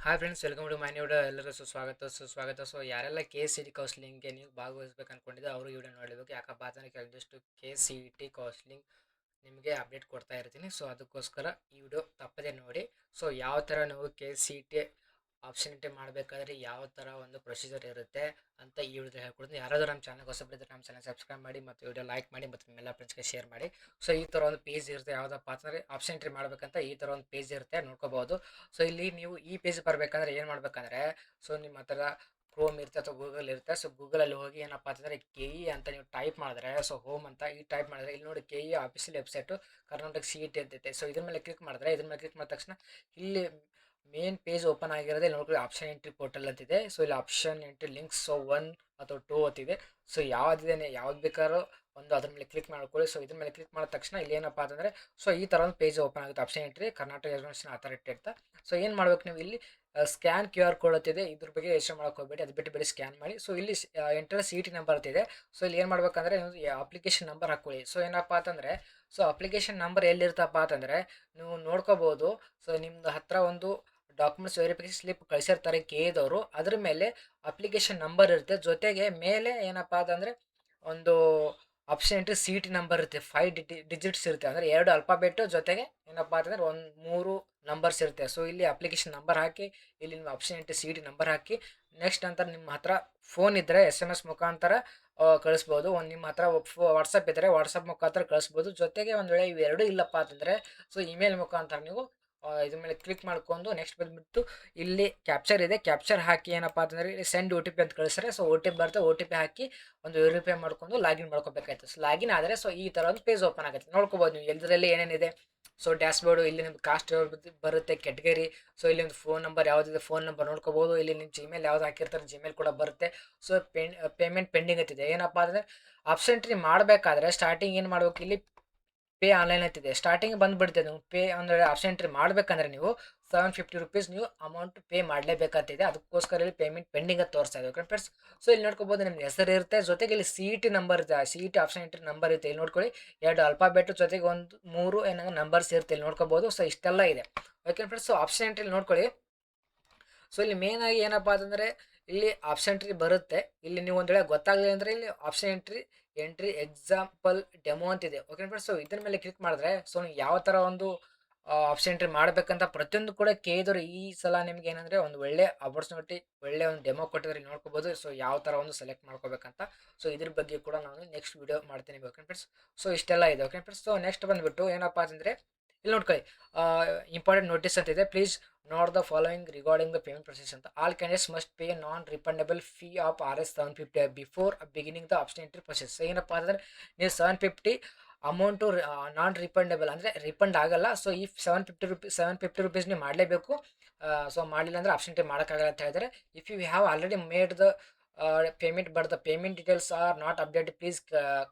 Hi friends, welcome to my new video. ಎಲ್ಲರೂ ಸುಸ್ವಾಗತ. So ಯಾರೆಲ್ಲ ಕೆ ಸಿ ಟಿ ಕೌನ್ಸಿಲಿಂಗ್ಗೆ ನೀವು ಭಾಗವಹಿಸ್ಬೇಕು ಅನ್ಕೊಂಡಿದ್ದೆ ಅವರು ಈ ವಿಡಿಯೋ ನೋಡಬೇಕು. ಯಾಕಪ್ಪ ಅಂತಂದರೆ ಕೆಲವೊಂದಿಷ್ಟು ಕೆ ಸಿ ಟಿ ಕೌನ್ಸಿಲಿಂಗ್ ನಿಮಗೆ ಅಪ್ಡೇಟ್ ಕೊಡ್ತಾ ಇರ್ತೀನಿ. ಸೊ ಅದಕ್ಕೋಸ್ಕರ ಈ ವಿಡಿಯೋ ತಪ್ಪದೇ ನೋಡಿ. ಸೊ ಯಾವ ಥರ ನೀವು K C T option entry ಮಾಡಬೇಕಾದ್ರೆ ಯಾವ ಥರ ಒಂದು ಪ್ರೊಸೀಜರ್ ಇರುತ್ತೆ ಅಂತ ಈ ವಿಡಿಯೋ ಹೇಳ್ಕೊಡ್ತೀನಿ. ಯಾರಾದರೂ ನಮ್ಮ ಚಾನಲ್ಗೆ ಹೊಸಬರಿದ್ದರೆ ನಮ್ಮ ಚಾನಲ್ ಸಬ್ಸ್ಕ್ರೈಬ್ ಮಾಡಿ ಮತ್ತು ವಿಡಿಯೋ ಲೈಕ್ ಮಾಡಿ ಮತ್ತು ನಿಮ್ಮೆಲ್ಲ ಫ್ರೆಂಡ್ಸ್ಗೆ ಶೇರ್ ಮಾಡಿ. ಸೊ ಈ ಥರ ಒಂದು ಪೇಜ್ ಇರುತ್ತೆ. ಯಾವುದಪ್ಪ ಅಂತಂದರೆ ಆಪ್ಷನ್ ಎಂಟ್ರಿ ಮಾಡಬೇಕಂತ ಈ ಥರ ಒಂದು ಪೇಜ್ ಇರುತ್ತೆ, ನೋಡ್ಕೋಬಹುದು. ಸೊ ಇಲ್ಲಿ ನೀವು ಈ ಪೇಜ್ ಬರಬೇಕಂದ್ರೆ ಏನು ಮಾಡಬೇಕಂದ್ರೆ, ಸೊ ನಿಮ್ಮ ಹತ್ರ ಕ್ರೋಮ್ ಇರುತ್ತೆ ಅಥವಾ ಗೂಗಲ್ ಇರುತ್ತೆ. ಸೊ ಗೂಗಲಲ್ಲಿ ಹೋಗಿ ಏನಪ್ಪ ಅಂತಂದರೆ ಕೆ ಇ ಅಂತ ನೀವು ಟೈಪ್ ಮಾಡಿದ್ರೆ, ಸೊ ಹೋಮ್ ಅಂತ ಈ ಟೈಪ್ ಮಾಡಿದ್ರೆ ಇಲ್ಲಿ ನೋಡಿ K E official website Karnataka C E T ಅಂತೈತೆ. ಸೊ ಇದ್ರ ಮೇಲೆ ಕ್ಲಿಕ್ ಮಾಡಿದ್ರೆ, ಇದ್ರ ಮೇಲೆ ಕ್ಲಿಕ್ ಮಾಡಿದ ತಕ್ಷಣ ಇಲ್ಲಿ ಮೇನ್ ಪೇಜ್ ಓಪನ್ ಆಗಿರೋದೇ ನೋಡ್ಕೊಳ್ಳಿ, ಆಪ್ಷನ್ ಎಂಟ್ರಿ ಪೋರ್ಟಲ್ ಅಂತಿದೆ. ಸೊ ಇಲ್ಲಿ ಆಪ್ಷನ್ ಎಂಟ್ರಿ ಲಿಂಕ್ಸ್ ಸೊ 1 ಅಥವಾ 2 ಅಂತಿದೆ. ಸೊ ಯಾವುದಿದೆ ಯಾವ್ದು ಬೇಕಾದ್ರೂ ಒಂದು ಅದ್ರ ಮೇಲೆ ಕ್ಲಿಕ್ ಮಾಡ್ಕೊಳ್ಳಿ. ಸೊ ಇದ್ರ ಮೇಲೆ ಕ್ಲಿಕ್ ಮಾಡಿದ ತಕ್ಷಣ ಇಲ್ಲಿ ಏನಪ್ಪ ಅಂತಂದರೆ, ಸೊ ಈ ಥರ ಒಂದು ಪೇಜ್ ಓಪನ್ ಆಗುತ್ತೆ, option entry Karnataka education authority ಅಂತ. ಸೊ ಏನು ಮಾಡ್ಬೇಕು ನೀವು ಇಲ್ಲಿ ಸ್ಕ್ಯಾನ್ ಕ್ಯೂ ಆರ್ ಕೋಡ್ ಅಂತಿದೆ, ಇದ್ರ ಬಗ್ಗೆ ಯೋಚನೆ ಮಾಡೋಕೆ ಹೋಗ್ಬೇಡಿ, ಅದು ಬಿಟ್ಟು ಬೇರೆ ಸ್ಕ್ಯಾನ್ ಮಾಡಿ. ಸೊ ಇಲ್ಲಿ ಎಂಟರ್ ಸಿ ಟಿ ನಂಬರ್ ಅಂತಿದೆ. ಸೊ ಇಲ್ಲಿ ಏನು ಮಾಡ್ಬೇಕಂದ್ರೆ ಅಪ್ಲಿಕೇಶನ್ ನಂಬರ್ ಹಾಕೊಳ್ಳಿ. ಸೊ ಏನಪ್ಪ ಅಂತಂದರೆ, ಸೊ ಅಪ್ಲಿಕೇಶನ್ ನಂಬರ್ ಎಲ್ಲಿರ್ತಪ್ಪ ಅಂತಂದರೆ ನೀವು ನೋಡ್ಕೋಬೋದು. ಸೊ ನಿಮ್ದು ಹತ್ರ ಒಂದು ಡಾಕ್ಯುಮೆಂಟ್ಸ್ ವೆರಿಫಿಕೇಶನ್ ಸ್ಲಿಪ್ ಕಳಿಸಿರ್ತಾರೆ ಕೆ ಎದವರು, ಅದ್ರ ಮೇಲೆ ಅಪ್ಲಿಕೇಶನ್ ನಂಬರ್ ಇರುತ್ತೆ. ಜೊತೆಗೆ ಮೇಲೆ ಏನಪ್ಪ ಅಂತಂದರೆ ಒಂದು option entry C T number ಇರುತ್ತೆ, 5 ಡಿಜಿಟ್ಸ್ ಇರುತ್ತೆ, ಅಂದರೆ 2 ಅಲ್ಫಾಬೆಟ್ಟು ಜೊತೆಗೆ ಏನಪ್ಪ ಅಂತಂದರೆ ಒಂದು 3 ನಂಬರ್ಸ್ ಇರುತ್ತೆ. ಸೊ ಇಲ್ಲಿ ಅಪ್ಲಿಕೇಶನ್ ನಂಬರ್ ಹಾಕಿ, ಇಲ್ಲಿ ನಿಮ್ಮ option entry C T number ಹಾಕಿ, ನೆಕ್ಸ್ಟ್ ನಂತರ ನಿಮ್ಮ ಹತ್ರ ಫೋನ್ ಇದ್ದರೆ ಎಸ್ ಎಮ್ ಎಸ್ ಮುಖಾಂತರ ಕಳಿಸ್ಬೋದು. ಒಂದು ನಿಮ್ಮ ಹತ್ರ ವಾಟ್ಸಪ್ ಇದ್ದರೆ ವಾಟ್ಸಪ್ ಮುಖಾಂತರ ಕಳಿಸ್ಬೋದು. ಜೊತೆಗೆ ಒಂದು ವೇಳೆ ಇವೆರಡೂ ಇಲ್ಲಪ್ಪ ಅಂತಂದರೆ ಸೊ ಇಮೇಲ್ ಮುಖಾಂತರ ನೀವು ಇದ್ರ ಮೇಲೆ ಕ್ಲಿಕ್ ಮಾಡ್ಕೊಂಡು ನೆಕ್ಸ್ಟ್ ಬಂದುಬಿಟ್ಟು ಇಲ್ಲಿ ಕ್ಯಾಪ್ಚರ್ ಇದೆ, ಕ್ಯಾಪ್ಚರ್ ಹಾಕಿ ಏನಪ್ಪ ಅಂತಂದರೆ ಇಲ್ಲಿ ಸೆಂಡ್ ಒ ಟಿ ಪಿ ಅಂತ ಕಳಿಸ್ರೆ, ಸೊ ಒ ಟಿ ಪಿ ಬರುತ್ತೆ, ಒ ಟಿ ಪಿ ಹಾಕಿ ಒಂದು ವೆರಿಫೈ ಮಾಡ್ಕೊಂಡು ಲಾಗಿನ್ ಮಾಡ್ಕೋಬೇಕಾಯ್ತು. ಸೊ ಲಾಗಿನ್ ಆದರೆ ಸೊ ಈ ಥರ ಒಂದು ಪೇಜ್ ಓಪನ್ ಆಗುತ್ತೆ. ನೋಡ್ಕೋಬೋದು ನೀವು ಎಲ್ಲದರಲ್ಲಿ ಏನೇನಿದೆ. ಸೊ ಡ್ಯಾಶ್ಬೋರ್ಡು, ಇಲ್ಲಿ ನಿಮ್ದು ಕಾಸ್ಟ್ ಬರುತ್ತೆ, ಕೆಟಗರಿ, ಸೊ ಇಲ್ಲಿ ಒಂದು ಫೋನ್ ನಂಬರ್ ಯಾವುದಿದೆ ಫೋನ್ ನಂಬರ್ ನೋಡ್ಕೋಬೋದು. ಇಲ್ಲಿ ನಿಮ್ಮ ಜಿಮೇಲ್ ಯಾವ್ದು ಹಾಕಿರ್ತಾರೆ ಜಿಮೇಲ್ ಕೂಡ ಬರುತ್ತೆ. ಸೊ ಪೇಮೆಂಟ್ ಪೆಂಡಿಂಗ್ ಅಂತಿದೆ. ಏನಪ್ಪ ಅಂದರೆ ಆಪ್ಷನ್ ಎಂಟ್ರಿ ಮಾಡಬೇಕಾದ್ರೆ ಸ್ಟಾರ್ಟಿಂಗ್ ಏನು ಮಾಡ್ಬೇಕು, ಇಲ್ಲಿ ಪೇ ಆನ್ಲೈನ್ ಅಂತಿದೆ, ಸ್ಟಾರ್ಟಿಂಗ್ ಬಂದುಬಿಡ್ತದೆ. ನೀವು ಪೇ ಅಂದರೆ ಆಪ್ಷನ್ ಎಂಟ್ರಿ ಮಾಡಬೇಕಂದ್ರೆ ನೀವು ₹750 ನೀವು ಅಮೌಂಟ್ ಪೇ ಮಾಡಲೇಬೇಕಾಗ್ತಿದೆ. ಅದಕ್ಕೋಸ್ಕರ ಇಲ್ಲಿ ಪೇಮೆಂಟ್ ಪೆಂಡಿಂಗ್ ಅಂತ ತೋರಿಸ್ತಾ ಇದೆ. ಓಕೆ ಫ್ರೆಂಡ್ಸ್, ಸೊ ಇಲ್ಲಿ ನೋಡ್ಕೋಬೋದು ನಿಮ್ಮ ಹೆಸರು ಇರುತ್ತೆ, ಜೊತೆಗೆ ಇಲ್ಲಿ ಸಿ ಇ ಟಿ ನಂಬರ್ ಇದೆ, C E T option entry number ಇರುತ್ತೆ. ಇಲ್ಲಿ ನೋಡ್ಕೊಳ್ಳಿ 2 ಅಲ್ಫಾಬೆಟ್ ಜೊತೆಗೆ ಒಂದು 3 ಏನಾದ್ರು ನಂಬರ್ಸ್ ಇರುತ್ತೆ, ಇಲ್ಲಿ ನೋಡ್ಕೋಬೋದು. ಸೊ ಇಷ್ಟೆಲ್ಲ ಇದೆ. Okay friends, so option entry ನೋಡ್ಕೊಳ್ಳಿ. ಸೊ ಇಲ್ಲಿ ಮೇನ್ ಆಗಿ ಏನಪ್ಪ ಅಂತಂದರೆ ಇಲ್ಲಿ ಆಪ್ಷನ್ ಎಂಟ್ರಿ ಬರುತ್ತೆ. ಇಲ್ಲಿ ನೀವು ಒಂದು ವೇಳೆ ಗೊತ್ತಾಗಲಿಲ್ಲ ಅಂದರೆ ಇಲ್ಲಿ ಆಪ್ಷನ್ ಎಂಟ್ರಿ ಎಕ್ಸಾಂಪಲ್ ಡೆಮೋ ಅಂತಿದೆ. ಓಕೆ ಫ್ರೆಂಡ್ಸ್, ಸೊ ಇದ್ರ ಮೇಲೆ ಕ್ಲಿಕ್ ಮಾಡಿದ್ರೆ ಸೊ ನೀವು ಯಾವ ಥರ ಒಂದು ಆಪ್ಷನ್ ಎಂಟ್ರಿ ಮಾಡಬೇಕಂತ ಪ್ರತಿಯೊಂದು ಕೂಡ ಕೇಳಿದವರು ಈ ಸಲ ನಿಮ್ಗೆ ಏನಂದರೆ ಒಂದು ಒಳ್ಳೆ ಆಪರ್ಚುನಿಟಿ, ಒಳ್ಳೆ ಒಂದು ಡೆಮೋ ಕೊಟ್ಟಿದ್ರೆ ನೋಡ್ಕೋಬೋದು. ಸೊ ಯಾವ ಥರ ಒಂದು ಸೆಲೆಕ್ಟ್ ಮಾಡ್ಕೋಬೇಕಂತ, ಸೊ ಇದ್ರ ಬಗ್ಗೆ ಕೂಡ ನಾನು ನೆಕ್ಸ್ಟ್ ವಿಡಿಯೋ ಮಾಡ್ತೀನಿ. ಓಕೆ ಫ್ರೆಂಡ್ಸ್, ಸೊ ಇಷ್ಟೆಲ್ಲ ಇದೆ. ಓಕೆ ಫ್ರೆಂಡ್ಸ್, ಸೊ ನೆಕ್ಸ್ಟ್ ಬಂದುಬಿಟ್ಟು ಏನಪ್ಪ ಅಂತಂದರೆ ಇಲ್ಲಿ ನೋಡ್ಕೊಳ್ಳಿ, ಇಂಪಾರ್ಟೆಂಟ್ ನೋಟಿಸ್ ಅಂತಿದೆ. Please note the following regarding the payment process ಅಂತ. All candidates must pay non refundable fee of RS 750 before beginning the option entry process. ಏನಪ್ಪ ಅಂತಂದರೆ ನೀವು 750 ಅಮೌಂಟು ನಾನ್ ರಿಫಂಡಬಲ್ ಅಂದರೆ ರಿಫಂಡ್ ಆಗಲ್ಲ. ಸೊ ಈ ₹750 ನೀವು ಮಾಡಲೇಬೇಕು. ಸೊ ಮಾಡಲಿಲ್ಲ ಅಂದರೆ ಆಪ್ಷನ್ ಎಂಟ್ರಿ ಮಾಡೋಕ್ಕಾಗಲ್ಲ ಅಂತ ಹೇಳಿದರೆ. If you have already made the payment but the payment details are not update please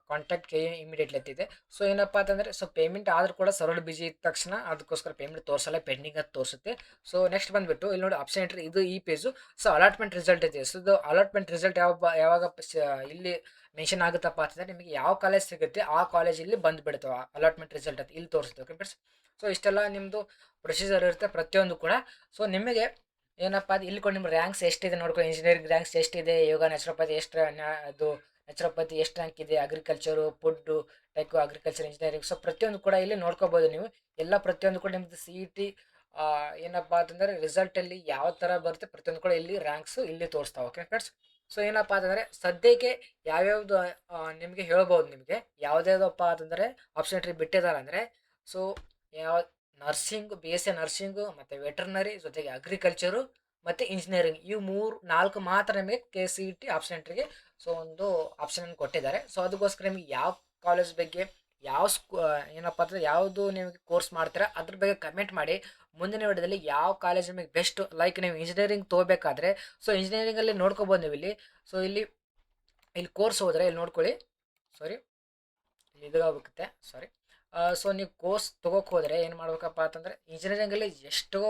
contact K immediately ಅಂತಿದೆ. ಸೊ ಏನಪ್ಪ ಅಂತಂದರೆ ಸೊ ಪೇಮೆಂಟ್ ಆದರೂ ಕೂಡ ಸರ್ವರ್ ಬಿಜಿ ಇದ್ದ ತಕ್ಷಣ ಅದಕ್ಕೋಸ್ಕರ ಪೇಮೆಂಟ್ ತೋರಿಸಲ್ಲ, ಪೆಂಡಿಂಗ್ ಅಂತ ತೋರಿಸುತ್ತೆ. ಸೊ ನೆಕ್ಸ್ಟ್ ಬಂದುಬಿಟ್ಟು ಇಲ್ಲಿ ನೋಡಿ ಆಪ್ಷನ್ ಎಂಟ್ರಿ, ಇದು ಈ ಪೇಜು. ಸೊ ಅಲಾಟ್ಮೆಂಟ್ ರಿಸಲ್ಟ್ ಇದೆ. ಸೊ ಇದು ಅಲಾಟ್ಮೆಂಟ್ ರಿಸಲ್ಟ್ ಯಾವಾಗ ಇಲ್ಲಿ ಮೆನ್ಷನ್ ಆಗುತ್ತಪ್ಪ ಅಂತಂದರೆ ನಿಮಗೆ ಯಾವ ಕಾಲೇಜ್ ಸಿಗುತ್ತೆ ಆ ಕಾಲೇಜಲ್ಲಿ ಬಂದುಬಿಡ್ತಾವೆ ಅಲಾಟ್ಮೆಂಟ್ ರಿಸಲ್ಟ್ ಅಂತ ಇಲ್ಲಿ ತೋರಿಸುತ್ತೆ. ಓಕೆ ಫ್ರೆಂಡ್ಸ್, ಸೊ ಇಷ್ಟೆಲ್ಲ ನಿಮ್ಮದು ಪ್ರೊಸೀಜರ್ ಇರುತ್ತೆ ಪ್ರತಿಯೊಂದು ಕೂಡ. ಸೊ ನಿಮಗೆ ಏನಪ್ಪ ಅದು ಇಲ್ಲಿ ಕೂಡ ನಿಮ್ಮ ರ್ಯಾಂಕ್ಸ್ ಎಷ್ಟಿದೆ ನೋಡ್ಕೊಳ್ಳಿ. ಇಂಜಿನಿಯರಿಂಗ್ ರ್ಯಾಂಕ್ಸ್ ಎಷ್ಟಿದೆ, ಯೋಗ ನ್ಯಾಚುರೋಪತಿ ಎಷ್ಟು ಅದು ನ್ಯಾಚುರೋಪತಿ ಎಷ್ಟು ರ್ಯಾಂಕ್ ಇದೆ, agriculture, food, tech, agriculture, engineering, so ಪ್ರತಿಯೊಂದು ಕೂಡ ಇಲ್ಲಿ ನೋಡ್ಕೋಬೋದು ನೀವು. ಎಲ್ಲ ಪ್ರತಿಯೊಂದು ಕೂಡ ನಿಮ್ಮದು ಸಿ ಇ ಟಿ ಏನಪ್ಪ ಅಂತಂದರೆ ರಿಸಲ್ಟಲ್ಲಿ ಯಾವ ಥರ ಬರುತ್ತೆ ಪ್ರತಿಯೊಂದು ಕೂಡ ಇಲ್ಲಿ ರ್ಯಾಂಕ್ಸು ಇಲ್ಲಿ ತೋರಿಸ್ತಾವೆ. ಓಕೆ ಫ್ರೆಂಡ್ಸ್, ಸೊ ಏನಪ್ಪ ಅಂತಂದರೆ ಸದ್ಯಕ್ಕೆ ಯಾವ್ಯಾವುದು ನಿಮಗೆ ಹೇಳ್ಬೋದು. ನಿಮಗೆ ಯಾವುದ್ಯಾವುದಪ್ಪ ಅಂತಂದರೆ ಆಪ್ಷನ್ ಎಂಟ್ರಿ ಬಿಟ್ಟಿದ್ದಾರೆ ಅಂದರೆ, ಸೊ ಯಾವ ನರ್ಸಿಂಗ್, BSc ನರ್ಸಿಂಗು ಮತ್ತು ವೆಟರ್ನರಿ ಜೊತೆಗೆ ಅಗ್ರಿಕಲ್ಚರು ಮತ್ತು ಇಂಜಿನಿಯರಿಂಗ್, ಇವು 4 ಮಾತ್ರ ನಿಮಗೆ K C E T option ಎಂಟ್ರಿಗೆ ಸೊ ಒಂದು ಆಪ್ಷನನ್ನು ಕೊಟ್ಟಿದ್ದಾರೆ. ಸೊ ಅದಕ್ಕೋಸ್ಕರ ನಿಮಗೆ ಯಾವ ಕಾಲೇಜ್ ಬಗ್ಗೆ ಯಾವ ಏನಪ್ಪ ಅಂದರೆ ಯಾವುದು ನಿಮಗೆ ಕೋರ್ಸ್ ಮಾಡ್ತೀರಾ ಅದ್ರ ಬಗ್ಗೆ ಕಮೆಂಟ್ ಮಾಡಿ. ಮುಂದಿನ ವಿಡಿಯೋದಲ್ಲಿ ಯಾವ ಕಾಲೇಜ್ ನಿಮಗೆ ಬೆಸ್ಟ್, ಲೈಕ್ ನೀವು ಇಂಜಿನಿಯರಿಂಗ್ ತೊಗೋಬೇಕಾದ್ರೆ ಸೊ ಇಂಜಿನಿಯರಿಂಗಲ್ಲಿ ನೋಡ್ಕೊಬೋದು ನೀವು ಇಲ್ಲಿ. ಸೊ ಇಲ್ಲಿ ಕೋರ್ಸ್ ಹೋದರೆ ಇಲ್ಲಿ ನೋಡ್ಕೊಳ್ಳಿ, ಸಾರಿ ಇಲ್ಲಿ ಇದಾಗುತ್ತೆ, ಸಾರಿ. ಸೊ ನೀವು ಕೋರ್ಸ್ ತೊಗೋಕೆ ಹೋದರೆ ಏನು ಮಾಡ್ಬೇಕಪ್ಪ ಅಂತಂದರೆ ಇಂಜಿನಿಯರಿಂಗಲ್ಲಿ ಎಷ್ಟೋ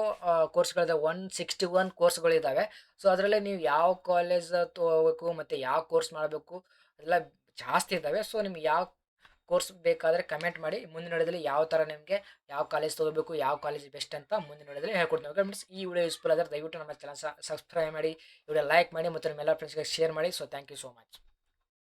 ಕೋರ್ಸ್ಗಳಿದ್ದಾವೆ, 161 ಕೋರ್ಸ್ಗಳಿದ್ದಾವೆ. ಸೊ ಅದರಲ್ಲೇ ನೀವು ಯಾವ ಕಾಲೇಜ್ ತೊಗೋಬೇಕು ಮತ್ತು ಯಾವ ಕೋರ್ಸ್ ಮಾಡಬೇಕು ಅದೆಲ್ಲ ಜಾಸ್ತಿ ಇದ್ದಾವೆ. ಸೊ ನಿಮ್ಗೆ ಯಾವ ಕೋರ್ಸ್ ಬೇಕಾದರೆ ಕಮೆಂಟ್ ಮಾಡಿ. ಮುಂದಿನ ವಿಡಿಯೋದಲ್ಲಿ ಯಾವ ಥರ ನಿಮಗೆ ಯಾವ ಕಾಲೇಜ್ ತೊಗೋಬೇಕು, ಯಾವ ಕಾಲೇಜ್ ಬೆಸ್ಟ್ ಅಂತ ಮುಂದಿನ ವಿಡಿಯೋದಲ್ಲಿ ಹೇಳ್ಕೊಡ್ತೀನಿ. ಓಕೆ ಫ್ರೆಂಡ್ಸ್, ಈ ವಿಡಿಯೋ ಯೂಸ್ಫುಲ್ ಆದರೆ ದಯವಿಟ್ಟು ನಮ್ಮ ಚಾನಲ್ ಸಬ್ಸ್ಕ್ರೈಬ್ ಮಾಡಿ, ವಿಡಿಯೋ ಲೈಕ್ ಮಾಡಿ ಮತ್ತು ನಿಮ್ಮೆಲ್ಲ ಫ್ರೆಂಡ್ಸ್ಗೆ ಶೇರ್ ಮಾಡಿ. So thank you so much.